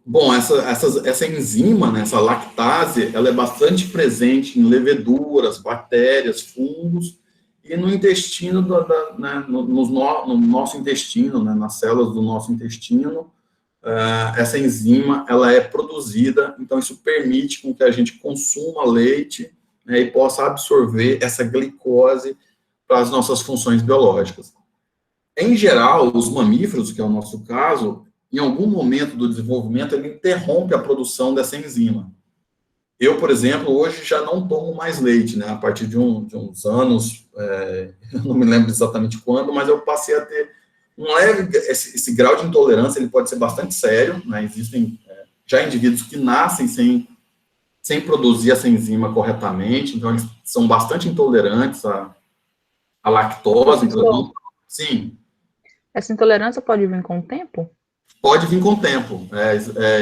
Bom, essa enzima, né, essa lactase, ela é bastante presente em leveduras, bactérias, fungos, e no intestino, né, no nosso intestino, né, nas células do nosso intestino, essa enzima, ela é produzida, então isso permite com que a gente consuma leite, né, e possa absorver essa glicose para as nossas funções biológicas. Em geral, os mamíferos, que é o nosso caso, em algum momento do desenvolvimento, ele interrompe a produção dessa enzima. Eu, por exemplo, hoje já não tomo mais leite, né? A partir de uns anos, eu não me lembro exatamente quando, mas eu passei a ter um leve, esse grau de intolerância, ele pode ser bastante sério, né? Existem já indivíduos que nascem sem produzir essa enzima corretamente, então eles são bastante intolerantes à lactose. Então, sim. Essa intolerância pode vir com o tempo? Pode vir com o tempo.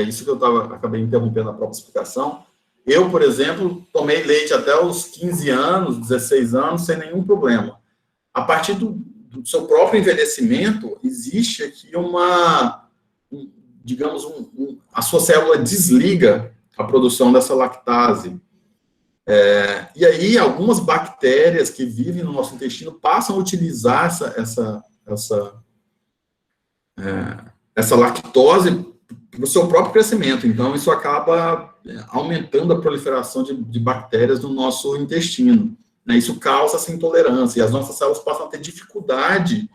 Isso que eu acabei interrompendo a própria explicação. Eu, por exemplo, tomei leite até os 15 anos, 16 anos, sem nenhum problema. A partir do seu próprio envelhecimento, existe aqui a sua célula desliga a produção dessa lactase. E aí, algumas bactérias que vivem no nosso intestino passam a utilizar essa lactose para o seu próprio crescimento. Então, isso acaba aumentando a proliferação de bactérias no nosso intestino, né? Isso causa essa intolerância, e as nossas células passam a ter dificuldade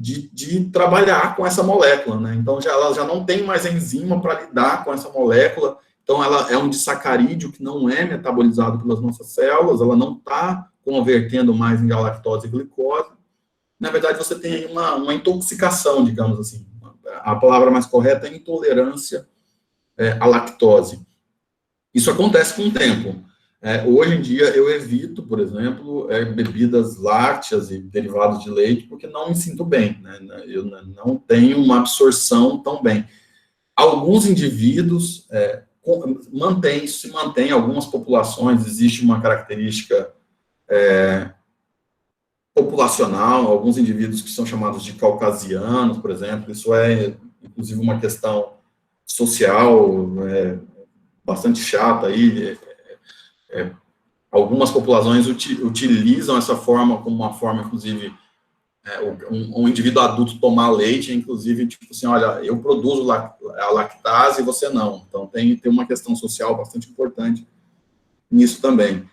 de trabalhar com essa molécula, né? Então, ela já não tem mais enzima para lidar com essa molécula, então ela é um disacarídeo que não é metabolizado pelas nossas células, ela não está convertendo mais em galactose e glicose. Na verdade, você tem aí uma intoxicação, digamos assim. A palavra mais correta é intolerância à lactose. Isso acontece com o tempo. Hoje em dia, eu evito, por exemplo, bebidas lácteas e derivados de leite, porque não me sinto bem, né? Eu não tenho uma absorção tão bem. Alguns indivíduos se mantém, algumas populações, existe uma característica populacional, alguns indivíduos que são chamados de caucasianos, por exemplo, isso é, inclusive, uma questão social bastante chata aí. Algumas populações utilizam essa forma como uma forma, inclusive, um indivíduo adulto tomar leite, inclusive, tipo assim, olha, eu produzo a lactase e você não. Então, tem uma questão social bastante importante nisso também.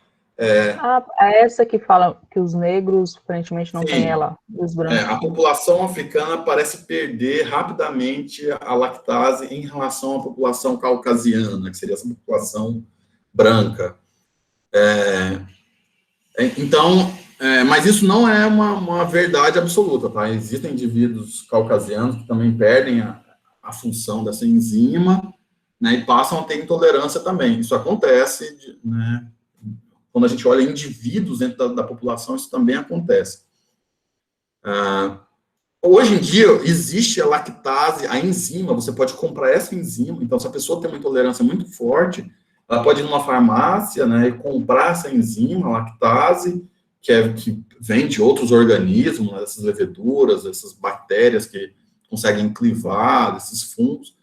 Essa que fala que os negros, aparentemente, não têm ela, os brancos. A população africana parece perder rapidamente a lactase em relação à população caucasiana, que seria essa população branca. Então, mas isso não é uma verdade absoluta, tá? Existem indivíduos caucasianos que também perdem a função dessa enzima, né, e passam a ter intolerância também. Isso acontece, né? Quando a gente olha indivíduos dentro da população, isso também acontece. Hoje em dia, existe a lactase, a enzima, você pode comprar essa enzima, então, se a pessoa tem uma intolerância muito forte, ela pode ir numa farmácia, né, e comprar essa enzima, a lactase, que vem de outros organismos, né, essas leveduras, essas bactérias que conseguem clivar, esses fungos.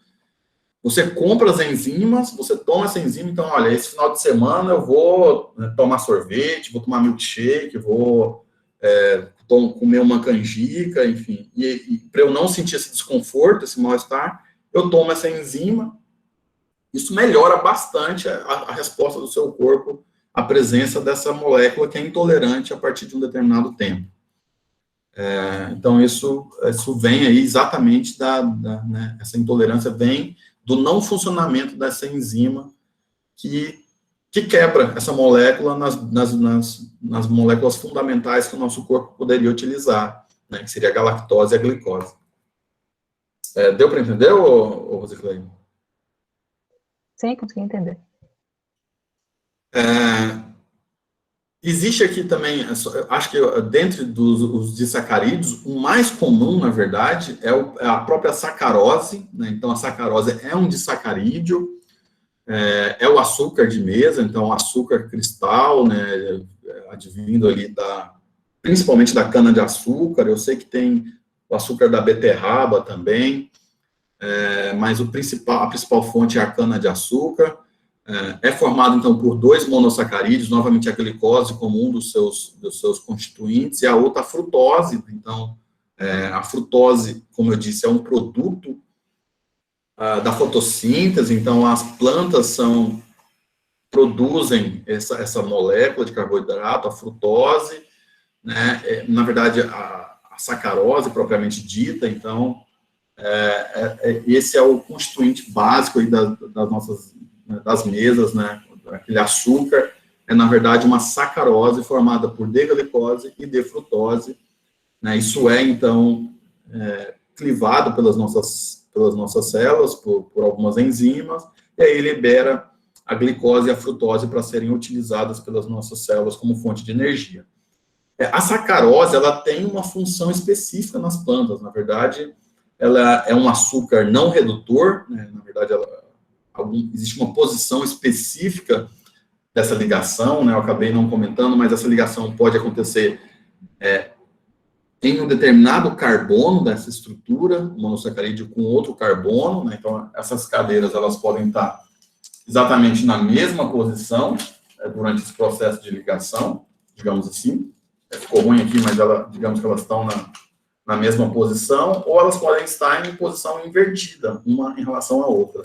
Você compra as enzimas, você toma essa enzima, então, olha, esse final de semana eu vou tomar sorvete, vou tomar milkshake, vou comer uma canjica, enfim. E para eu não sentir esse desconforto, esse mal-estar, eu tomo essa enzima. Isso melhora bastante a resposta do seu corpo à presença dessa molécula que é intolerante a partir de um determinado tempo. Então, isso vem aí exatamente né, essa intolerância vem do não funcionamento dessa enzima que quebra essa molécula nas moléculas fundamentais que o nosso corpo poderia utilizar, né, que seria a galactose e a glicose. Deu para entender, Rosiclei? Sim, consegui entender. Existe aqui também, acho que dentre dos disacarídeos, o mais comum, na verdade, é a própria sacarose, né? Então, a sacarose é um disacarídeo, é o açúcar de mesa, então, o açúcar cristal, né, advindo ali principalmente da cana-de-açúcar. Eu sei que tem o açúcar da beterraba também, mas a principal fonte é a cana-de-açúcar. É formado, então, por 2 monossacarídeos, novamente a glicose como um dos seus constituintes, e a outra a frutose. Então, a frutose, como eu disse, é um produto da fotossíntese, então as plantas produzem essa molécula de carboidrato, a frutose, né? Na verdade, a sacarose propriamente dita, então, esse é o constituinte básico aí das mesas, né? Aquele açúcar na verdade, uma sacarose formada por D-glicose e D-frutose, né? Isso então, clivado pelas nossas células, por algumas enzimas, e aí libera a glicose e a frutose para serem utilizadas pelas nossas células como fonte de energia. A sacarose, ela tem uma função específica nas plantas, na verdade, ela é um açúcar não redutor, né? Na verdade, existe uma posição específica dessa ligação, né? Eu acabei não comentando, mas essa ligação pode acontecer em um determinado carbono dessa estrutura, monossacarídeo com outro carbono, né? Então, essas cadeiras, elas podem estar exatamente na mesma posição durante esse processo de ligação, digamos assim. Ficou ruim aqui, mas digamos que elas estão na mesma posição, ou elas podem estar em posição invertida, uma em relação à outra.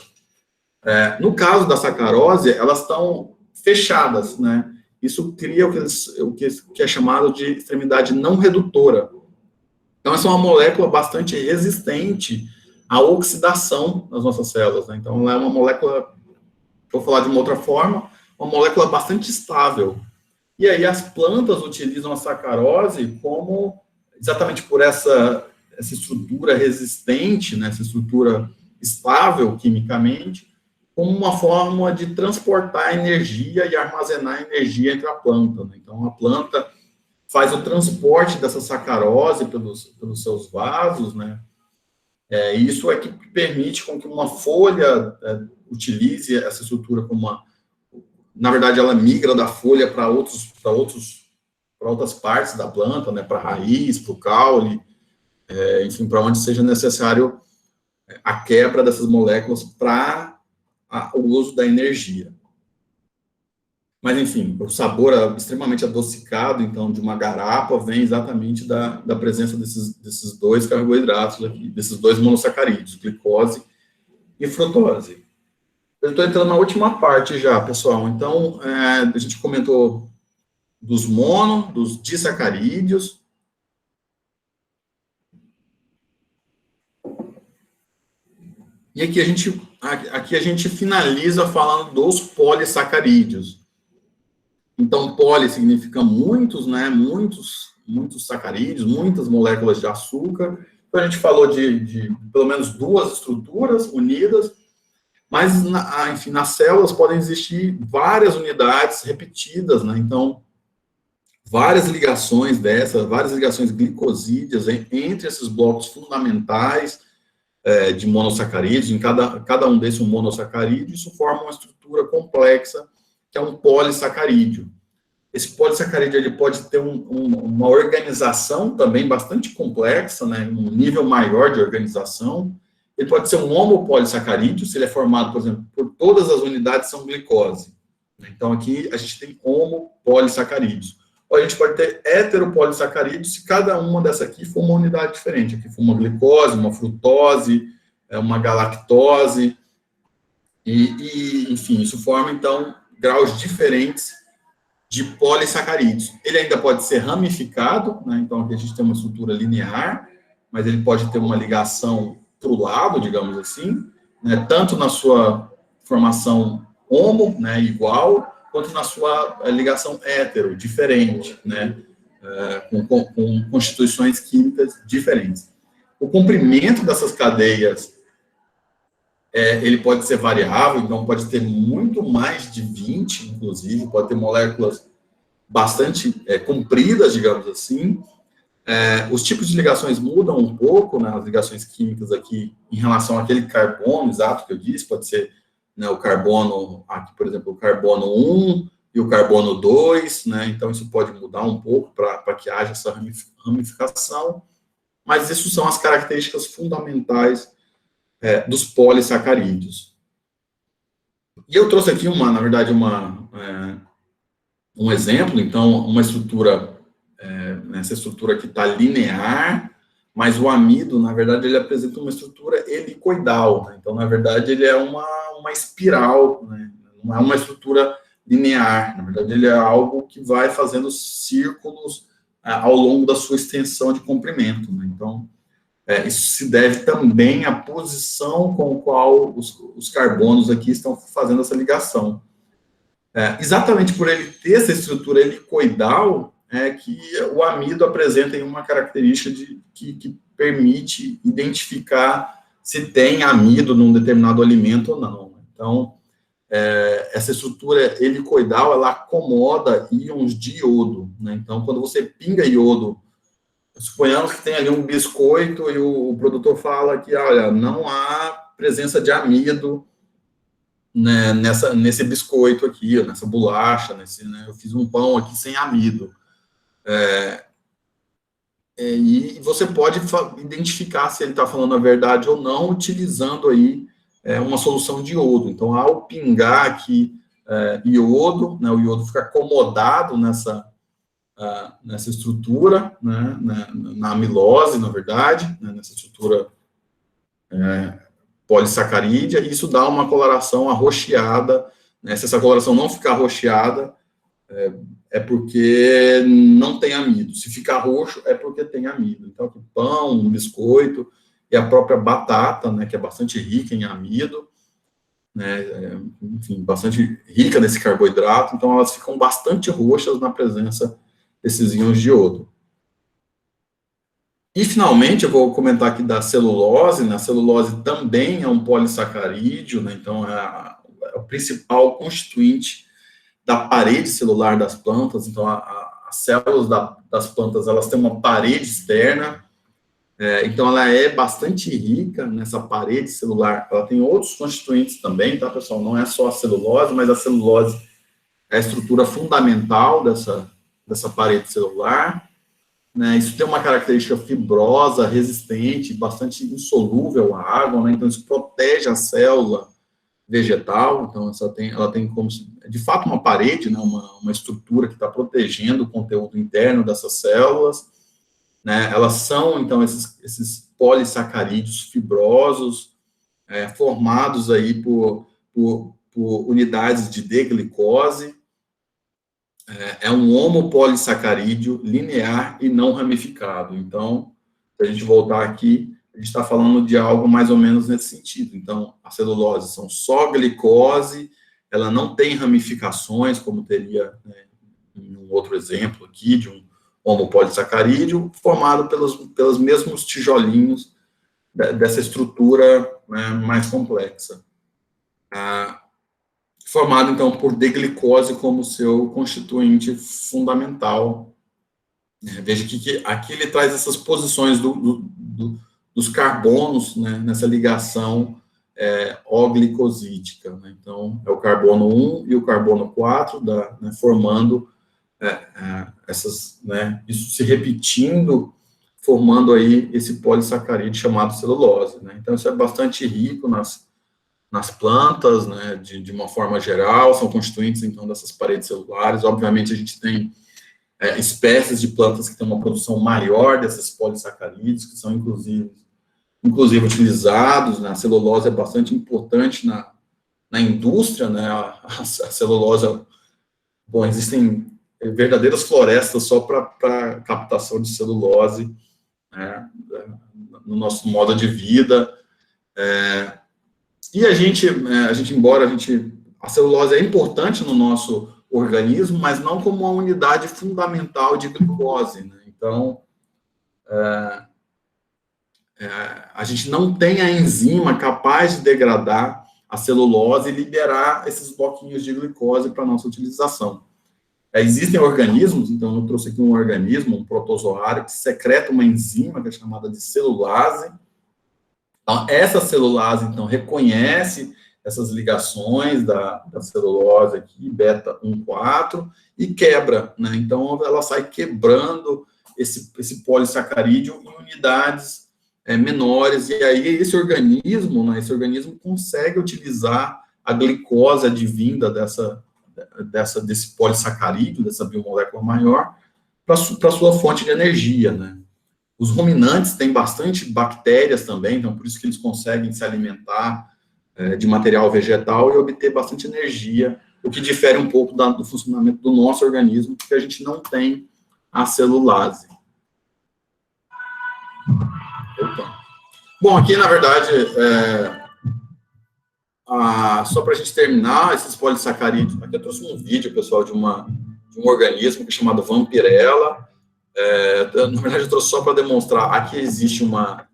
No caso da sacarose, elas estão fechadas, né? Isso cria o que é chamado de extremidade não redutora. Então, essa é uma molécula bastante resistente à oxidação das nossas células, né? Então, ela é uma molécula, vou falar de uma outra forma, uma molécula bastante estável. E aí as plantas utilizam a sacarose como, exatamente por essa estrutura resistente, né, essa estrutura estável quimicamente, como uma forma de transportar energia e armazenar energia entre a planta, né? Então, a planta faz o transporte dessa sacarose pelos seus vasos, né? Isso é que permite com que uma folha utilize essa estrutura como uma... Na verdade, ela migra da folha para outras partes da planta, né? Para a raiz, para o caule, enfim, para onde seja necessário a quebra dessas moléculas para o uso da energia. Mas, enfim, o sabor extremamente adocicado, então, de uma garapa vem exatamente da presença desses dois carboidratos aqui, desses dois monossacarídeos, glicose e frutose. Eu estou entrando na última parte já, pessoal. Então, a gente comentou dos dos disacarídeos. E aqui a gente finaliza falando dos polissacarídeos. Então, poli significa muitos, né? Muitos sacarídeos, muitas moléculas de açúcar. Então, a gente falou de pelo menos duas estruturas unidas, mas, enfim, nas células podem existir várias unidades repetidas, né? Então, várias ligações glicosídeas entre esses blocos fundamentais de monossacarídeos, em cada um desses um monossacarídeo, isso forma uma estrutura complexa, que é um polissacarídeo. Esse polissacarídeo ele pode ter uma organização também bastante complexa, né, um nível maior de organização. Ele pode ser um homopolissacarídeo, se ele é formado, por exemplo, por todas as unidades são glicose. Então, aqui a gente tem homopolissacarídeos. Ou a gente pode ter heteropolissacarídeos, se cada uma dessa aqui for uma unidade diferente. Aqui for uma glicose, uma frutose, uma galactose, enfim, isso forma, então, graus diferentes de polissacarídeos. Ele ainda pode ser ramificado, né? Então aqui a gente tem uma estrutura linear, mas ele pode ter uma ligação para o lado, digamos assim, né? Tanto na sua formação homo, né, igual, quanto na sua ligação hétero, diferente, né? Com constituições químicas diferentes. O comprimento dessas cadeias ele pode ser variável, então pode ter muito mais de 20, inclusive, pode ter moléculas bastante compridas, digamos assim. Os tipos de ligações mudam um pouco, né, as ligações químicas aqui, em relação àquele carbono exato que eu disse, pode ser, né, o carbono, aqui, por exemplo, o carbono 1 e o carbono 2, né, então isso pode mudar um pouco para que haja essa ramificação, mas isso são as características fundamentais dos polissacarídeos. E eu trouxe aqui, na verdade, um exemplo, então, uma estrutura, essa estrutura aqui está linear, mas o amido, na verdade, ele apresenta uma estrutura helicoidal, né? Então, na verdade, ele é uma espiral, né? Não é uma estrutura linear, na verdade, ele é algo que vai fazendo círculos ao longo da sua extensão de comprimento, né? Então, isso se deve também à posição com a qual os carbonos aqui estão fazendo essa ligação. Exatamente por ele ter essa estrutura helicoidal, que o amido apresenta uma característica que permite identificar se tem amido num determinado alimento ou não. Então, essa estrutura helicoidal, ela acomoda íons de iodo, né? Então, quando você pinga iodo, suponhamos que tem ali um biscoito e o produtor fala que, olha, não há presença de amido, né, nesse biscoito aqui, nessa bolacha, né, eu fiz um pão aqui sem amido. E você pode identificar se ele está falando a verdade ou não, utilizando aí uma solução de iodo. Então, ao pingar aqui iodo, né, o iodo fica acomodado nessa estrutura, né, na amilose, na verdade, né, nessa estrutura polissacarídea, e isso dá uma coloração arroxeada, né, se essa coloração não ficar arroxeada, é porque não tem amido. Se ficar roxo, é porque tem amido. Então, aqui, pão, biscoito e a própria batata, né, que é bastante rica em amido, né, enfim, bastante rica nesse carboidrato, então elas ficam bastante roxas na presença desses íons de iodo. E, finalmente, eu vou comentar aqui da celulose, né, a celulose também é um polissacarídeo, né, então é o principal constituinte da parede celular das plantas, então as células das plantas, elas têm uma parede externa, então ela é bastante rica nessa parede celular, ela tem outros constituintes também, tá, pessoal, não é só a celulose, mas a celulose é a estrutura fundamental dessa parede celular, né, isso tem uma característica fibrosa, resistente, bastante insolúvel à água, né, então isso protege a célula vegetal, então ela tem como, de fato, uma parede, né, uma estrutura que está protegendo o conteúdo interno dessas células, né, elas são, então, esses polissacarídeos fibrosos, formados aí por unidades de D-glicose, é um homopolissacarídeo linear e não ramificado. Então, se a gente voltar aqui, a gente está falando de algo mais ou menos nesse sentido. Então, a celulose são só glicose, ela não tem ramificações, como teria, né, em um outro exemplo aqui, de um homopolissacarídeo, formado pelos mesmos tijolinhos dessa estrutura, né, mais complexa. Formado, então, por D-glicose como seu constituinte fundamental. Veja que aqui ele traz essas posições dos carbonos, né, nessa ligação O-glicosídica, né? Então, é o carbono 1 e o carbono 4, né, formando essas, né, isso se repetindo, formando aí esse polissacarídeo chamado celulose, né? Então, isso é bastante rico nas plantas, né, de uma forma geral, são constituintes, então, dessas paredes celulares. Obviamente, a gente tem espécies de plantas que têm uma produção maior desses polissacarídeos, que são, inclusive utilizados, né? A celulose é bastante importante na indústria, né? A celulose, bom, existem verdadeiras florestas só para captação de celulose, né, no nosso modo de vida, e embora a celulose é importante no nosso organismo, mas não como uma unidade fundamental de glicose, né? Então, a gente não tem a enzima capaz de degradar a celulose e liberar esses bloquinhos de glicose para nossa utilização. Existem organismos, então eu trouxe aqui um organismo, um protozoário, que secreta uma enzima que é chamada de celulase. Então, essa celulase, então, reconhece essas ligações da celulose aqui, beta 1,4, e quebra, né? Então, ela sai quebrando esse polissacarídeo em unidades menores, e aí esse organismo, né, consegue utilizar a glicose advinda desse polissacarídeo, dessa biomolécula maior, para sua fonte de energia, né? Os ruminantes têm bastante bactérias também, então por isso que eles conseguem se alimentar de material vegetal e obter bastante energia, o que difere um pouco do funcionamento do nosso organismo, porque a gente não tem a celulase. Opa. Bom, aqui, na verdade, só para a gente terminar, esses polissacarídeos, aqui eu trouxe um vídeo, pessoal, de um organismo que é chamado Vampirella. Na verdade, eu trouxe só para demonstrar, aqui existe uma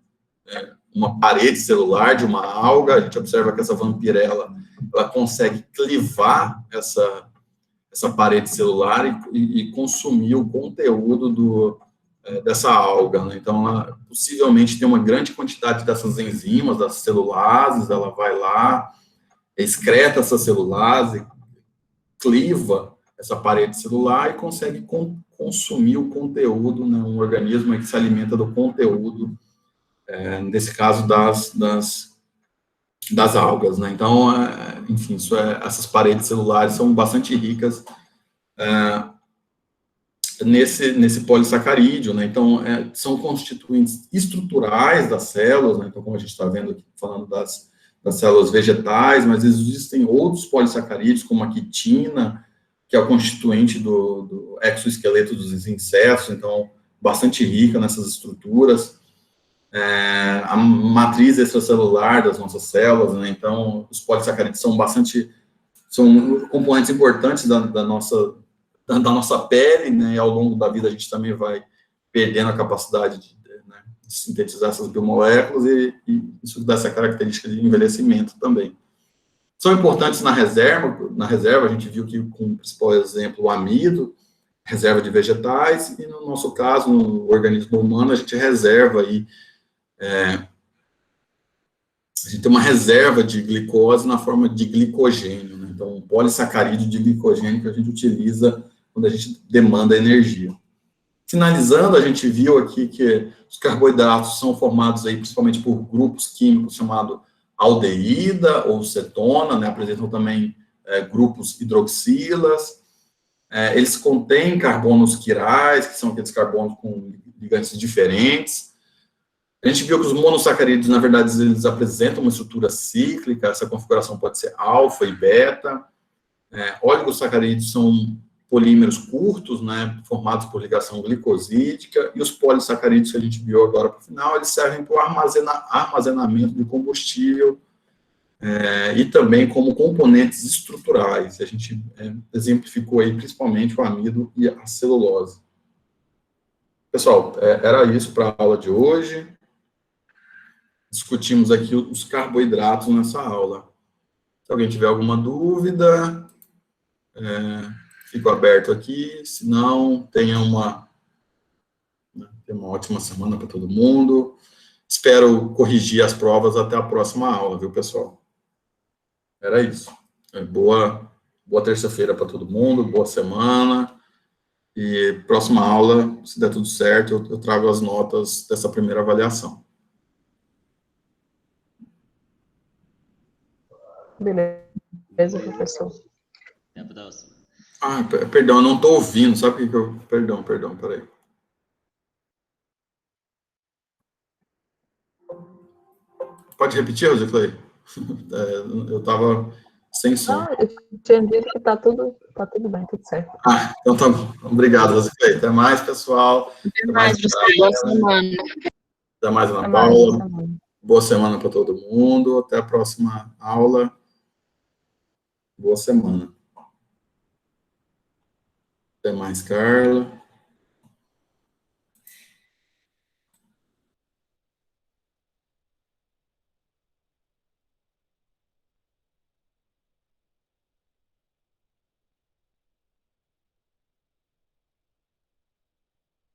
parede celular de uma alga, a gente observa que essa Vampirella, ela consegue clivar essa parede celular e consumir o conteúdo dessa alga, né? Então, ela possivelmente tem uma grande quantidade dessas enzimas, das celulases, ela vai lá, excreta essa celulase, cliva essa parede celular e consegue consumir o conteúdo, né? Um organismo que se alimenta do conteúdo, nesse caso das algas, né? Então, enfim, essas paredes celulares são bastante ricas nesse polissacarídeo, né? Então, são constituintes estruturais das células, né? Então, como a gente está vendo aqui, falando das células vegetais, mas existem outros polissacarídeos, como a quitina, que é o constituinte do exoesqueleto dos insetos, então, bastante rica nessas estruturas. A matriz extracelular das nossas células, né? Então, os polissacarídeos são componentes importantes da nossa pele, né? E ao longo da vida a gente também vai perdendo a capacidade de sintetizar essas biomoléculas e isso dá essa característica de envelhecimento também. São importantes na reserva a gente viu que, como principal exemplo, o amido, reserva de vegetais, e no nosso caso, no organismo humano, a gente reserva aí, a gente tem uma reserva de glicose na forma de glicogênio, né? Então, um polissacarídeo de glicogênio que a gente utiliza quando a gente demanda energia. Finalizando, a gente viu aqui que os carboidratos são formados aí principalmente por grupos químicos chamados aldeída ou cetona, né? Apresentam também grupos hidroxilas. Eles contêm carbonos quirais, que são aqueles carbonos com ligantes diferentes. A gente viu que os monossacarídeos, na verdade, eles apresentam uma estrutura cíclica, essa configuração pode ser alfa e beta. Oligosacarídeos são polímeros curtos, né, formados por ligação glicosídica, e os polissacarídeos que a gente viu agora para o final, eles servem para o armazenamento de combustível e também como componentes estruturais. A gente exemplificou aí principalmente o amido e a celulose. Pessoal, era isso para a aula de hoje. Discutimos aqui os carboidratos nessa aula. Se alguém tiver alguma dúvida, fico aberto aqui. Se não, tenha uma ótima semana para todo mundo. Espero corrigir as provas até a próxima aula, viu, pessoal? Era isso. Boa terça-feira para todo mundo, boa semana. E próxima aula, se der tudo certo, eu trago as notas dessa primeira avaliação. Beleza, professor. Até a próxima. Perdão, eu não estou ouvindo, sabe o que eu... Perdão, peraí. Pode repetir, Rosiclei? Eu estava sem som. Não, eu tinha dito que está tudo bem, tudo certo. Então tá bom. Obrigado, Rosiclei. Até mais, pessoal. Até mais, pessoal. Boa semana. Até mais, Ana Paula. Boa semana para todo mundo. Até a próxima aula. Boa semana. Até mais, Carla.